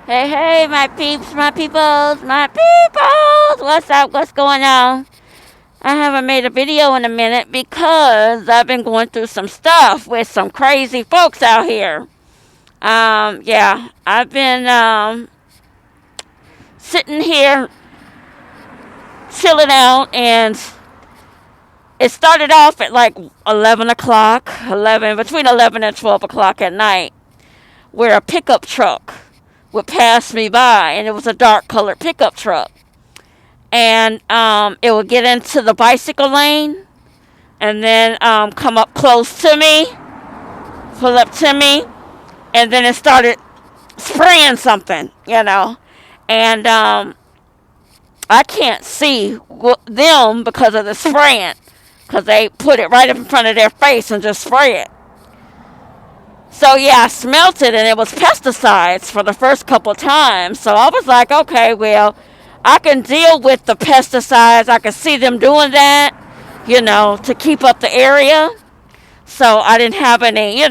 Hey, hey, my peeps, my peoples, my peoples! What's up? What's going on? I haven't made a video in a minute because I've been going through some stuff with some crazy folks out here. Yeah, I've been sitting here chilling out, and it started off at like 11 o'clock, between 11 and 12 o'clock at night, where a pickup truck would pass me by, and it was a dark colored pickup truck. And it would get into the bicycle lane and then come up close to me, pull up to me, and then it started spraying something. And I can't see them because of the spraying, because they put it right up in front of their face and just spray it. So yeah, I smelt it, and it was pesticides for the first couple times. So I was like, okay, well, I can deal with the pesticides. I can see them doing that, to keep up the area. So I didn't have any,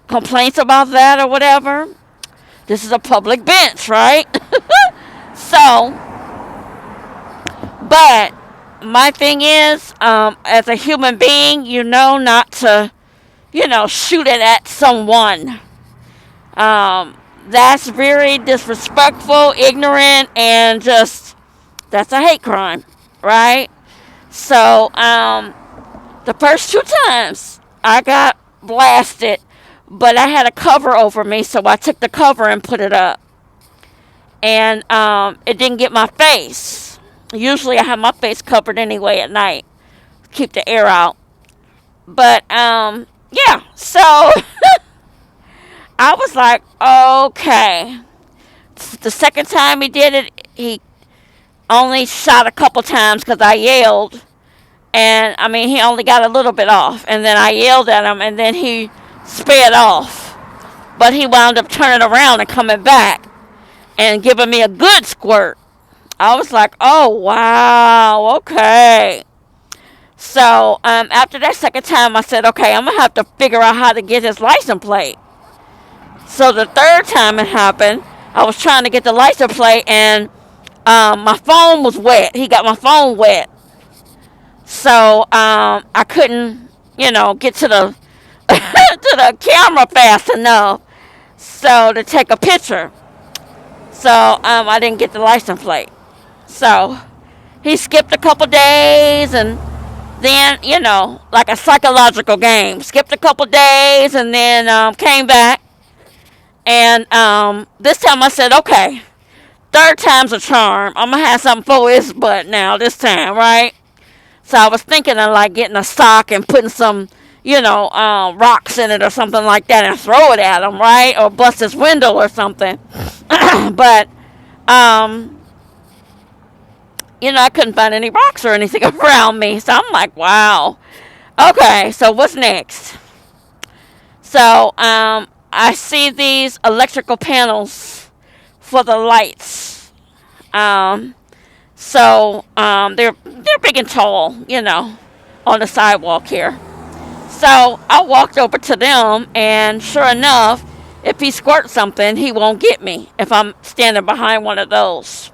complaints about that or whatever. This is a public bench, right? So, but my thing is, as a human being, not to, shoot it at someone. That's very disrespectful, ignorant, and that's a hate crime, right? So, the first two times I got blasted, but I had a cover over me, so I took the cover and put it up. And it didn't get my face. Usually I have my face covered anyway at night, keep the air out. But, yeah, so I was like, okay. The second time he did it, he only shot a couple times because I yelled. And, he only got a little bit off. And then I yelled at him, and then he sped off. But he wound up turning around and coming back and giving me a good squirt. I was like, oh, wow, okay. So, after that second time, I said, okay, I'm going to have to figure out how to get his license plate. So the third time it happened, I was trying to get the license plate, and my phone was wet. He got my phone wet. So I couldn't, get to the to the camera fast enough to take a picture. So I didn't get the license plate. So he skipped a couple days, and then, like a psychological game. Skipped a couple days, and then came back. And this time I said, okay, third time's a charm. I'm going to have something for his butt now this time, right? So I was thinking of like getting a sock and putting some, rocks in it or something like that and throw it at him, right? Or bust his window or something. But, I couldn't find any rocks or anything around me. So I'm like, wow. Okay, so what's next? So, I see these electrical panels for the lights. They're big and tall, on the sidewalk here. So I walked over to them, and sure enough, if he squirts something, he won't get me if I'm standing behind one of those.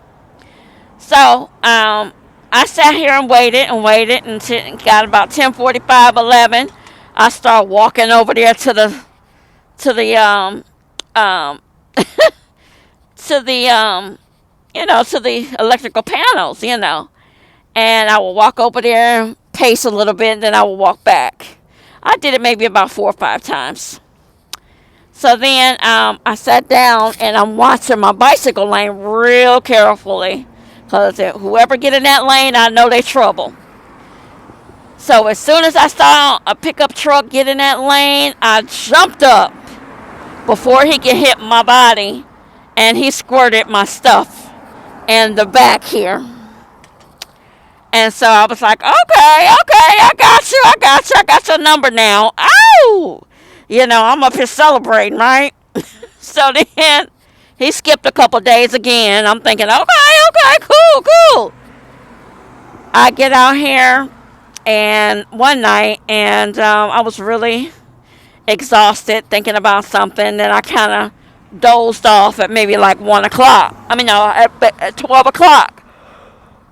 So I sat here and waited until it got about 10:45, 11. I started walking over there to the to the to the electrical panels, and I will walk over there, pace a little bit, and then I will walk back. I did it maybe about 4 or 5 times. So then I sat down, and I'm watching my bicycle lane real carefully, because whoever get in that lane, I know they trouble. So as soon as I saw a pickup truck get in that lane, I jumped up before he could hit my body, and he squirted my stuff in the back here. And so I was like, okay, I got your number now. Ow! I'm up here celebrating, right? So then he skipped a couple days again. I'm thinking, okay, cool. I get out here, and one night, and I was really exhausted thinking about something. Then I kind of dozed off at maybe like 1 o'clock. I mean, no, at 12 o'clock.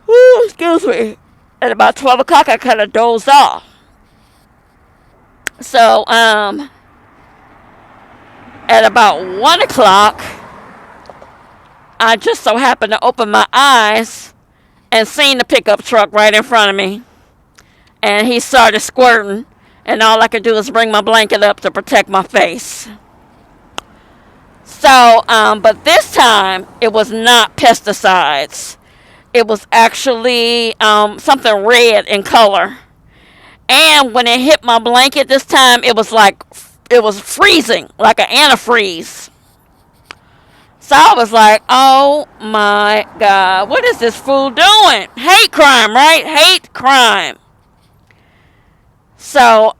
Ooh, excuse me. At about 12 o'clock, I kind of dozed off. So, at about 1 o'clock, I just so happened to open my eyes and seen the pickup truck right in front of me. And he started squirting, and all I could do was bring my blanket up to protect my face. So, but this time, it was not pesticides. It was actually something red in color. And when it hit my blanket this time, it was freezing, like an antifreeze. So I was like, oh my God, what is this fool doing? Hate crime, right? Hate crime. So,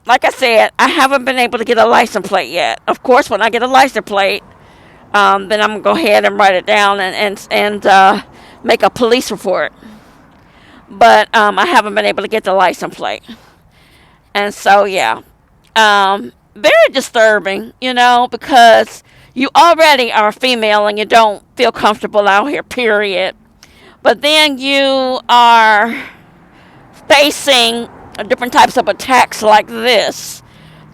like I said, I haven't been able to get a license plate yet. Of course, when I get a license plate, then I'm going to go ahead and write it down and make a police report. But I haven't been able to get the license plate. And so, yeah. Very disturbing, because you already are a female and you don't feel comfortable out here, period. But then you are facing different types of attacks like this.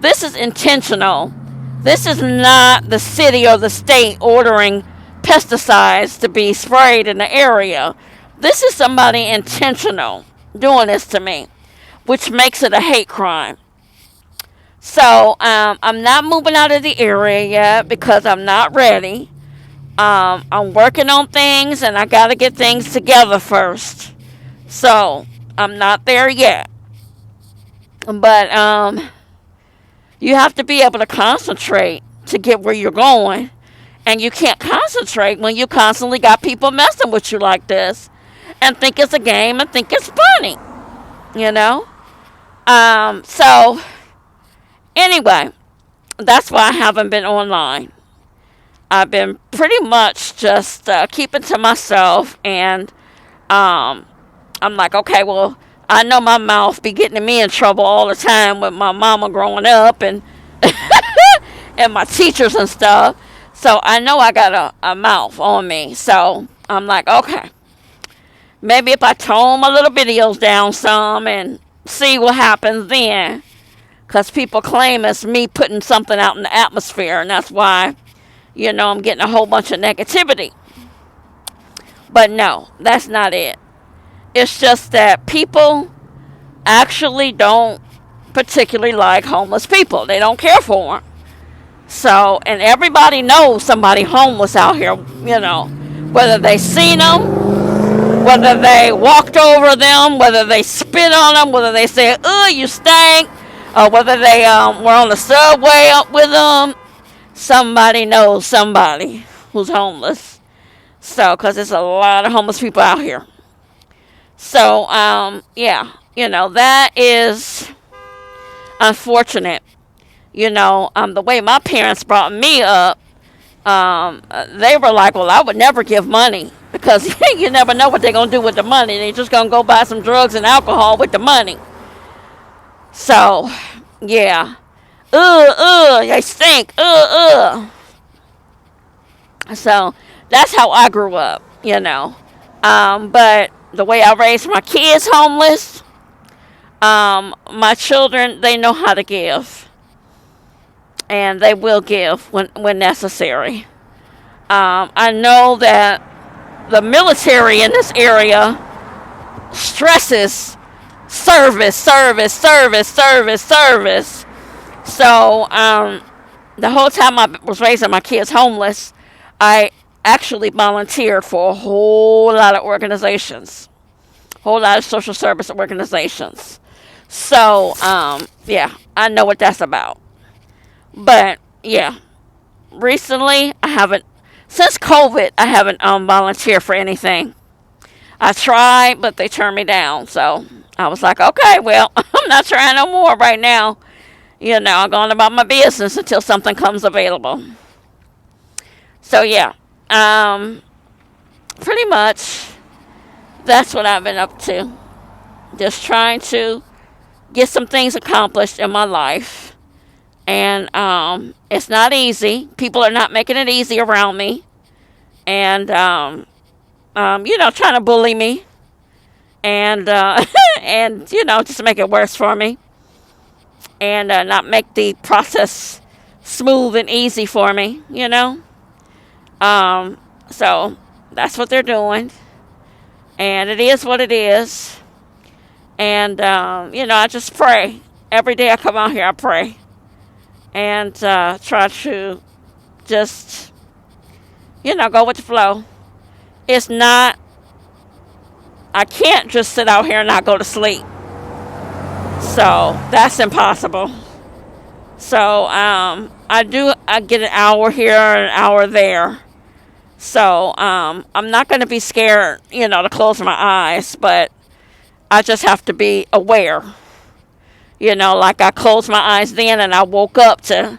This is intentional. This is not the city or the state ordering pesticides to be sprayed in the area. This is somebody intentional doing this to me, which makes it a hate crime. So, I'm not moving out of the area yet because I'm not ready. I'm working on things and I got to get things together first. So, I'm not there yet. But, you have to be able to concentrate to get where you're going. And you can't concentrate when you constantly got people messing with you like this and think it's a game and think it's funny, So, anyway, that's why I haven't been online. I've been pretty much just keeping to myself, and I'm like, okay, well, I know my mouth be getting me in trouble all the time with my mama growing up and and my teachers and stuff. So I know I got a mouth on me. So I'm like, okay, maybe if I tone my little videos down some and see what happens then. Because people claim it's me putting something out in the atmosphere, and that's why, I'm getting a whole bunch of negativity. But no, that's not it. It's just that people actually don't particularly like homeless people. They don't care for them. So, and everybody knows somebody homeless out here, whether they seen them, whether they walked over them, whether they spit on them, whether they said, "Oh, you stink," or whether they were on the subway up with them. Somebody knows somebody who's homeless. So, because there's a lot of homeless people out here. So, yeah, that is unfortunate. The way my parents brought me up, they were like, well, I would never give money because you never know what they're going to do with the money. They're just going to go buy some drugs and alcohol with the money. So, yeah. They stink. So, that's how I grew up, But the way I raised my kids homeless, my children, they know how to give. And they will give when necessary. I know that the military in this area stresses service. So, the whole time I was raising my kids homeless, I actually volunteered for a whole lot of organizations, a whole lot of social service organizations. So, yeah, I know what that's about. But, yeah, recently, since COVID, I haven't volunteered for anything. I tried, but they turned me down. So, I was like, okay, well, I'm not trying no more right now. I'm going about my business until something comes available. So, yeah, pretty much, that's what I've been up to. Just trying to get some things accomplished in my life. And it's not easy. People are not making it easy around me. And, trying to bully me. And, and, just make it worse for me. And not make the process smooth and easy for me. So that's what they're doing. And it is what it is. And, I just pray. Every day I come out here, I pray. And try to just, go with the flow. It's not, I can't just sit out here and not go to sleep. So that's impossible. So I get an hour here and an hour there. So I'm not going to be scared, to close my eyes, but I just have to be aware. Like I closed my eyes then and I woke up to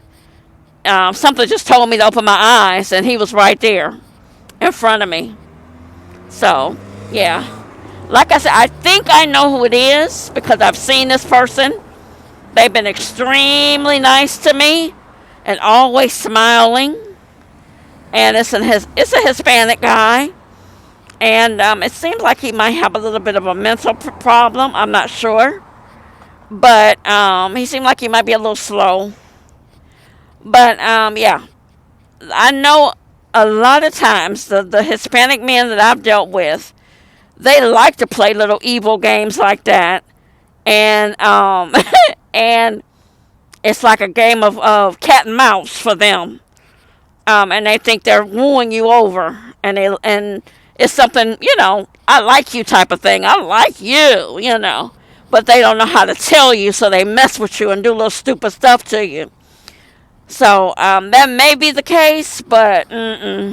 something just told me to open my eyes, and he was right there in front of me. So, yeah. Like I said, I think I know who it is because I've seen this person. They've been extremely nice to me and always smiling. And it's a Hispanic guy. And it seems like he might have a little bit of a mental problem. I'm not sure. But he seemed like he might be a little slow. But, yeah. I know a lot of times the Hispanic men that I've dealt with, they like to play little evil games like that. And, and it's like a game of cat and mouse for them. And they think they're wooing you over. And it's something, I like you type of thing. I like you. But they don't know how to tell you, so they mess with you and do little stupid stuff to you. So that may be the case, but no,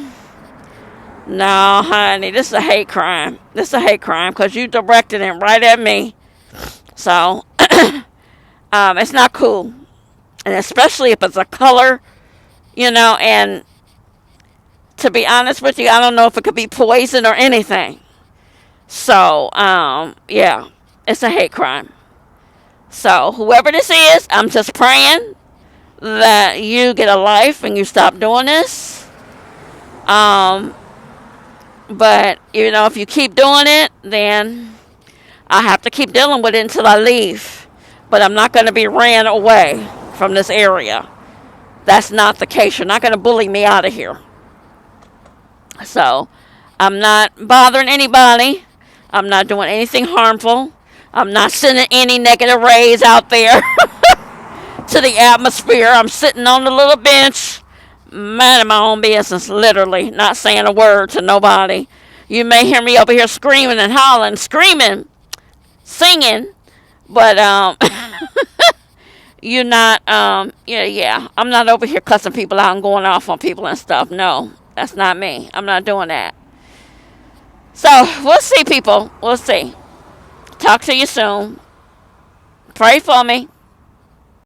honey, this is a hate crime. This is a hate crime because you directed it right at me. So it's not cool, and especially if it's a color, And to be honest with you, I don't know if it could be poison or anything. So yeah, it's a hate crime. So whoever this is, I'm just praying that you get a life and you stop doing this. But if you keep doing it, then I have to keep dealing with it until I leave. But I'm not going to be ran away from this area. That's not the case. You're not going to bully me out of here. So I'm not bothering anybody. I'm not doing anything harmful. I'm not sending any negative rays out there to the atmosphere. I'm sitting on the little bench, minding my own business, literally, not saying a word to nobody. You may hear me over here screaming and hollering, screaming, singing, but you're not, yeah. I'm not over here cussing people out and going off on people and stuff. No, that's not me. I'm not doing that. So, we'll see, people. We'll see. Talk to you soon. Pray for me.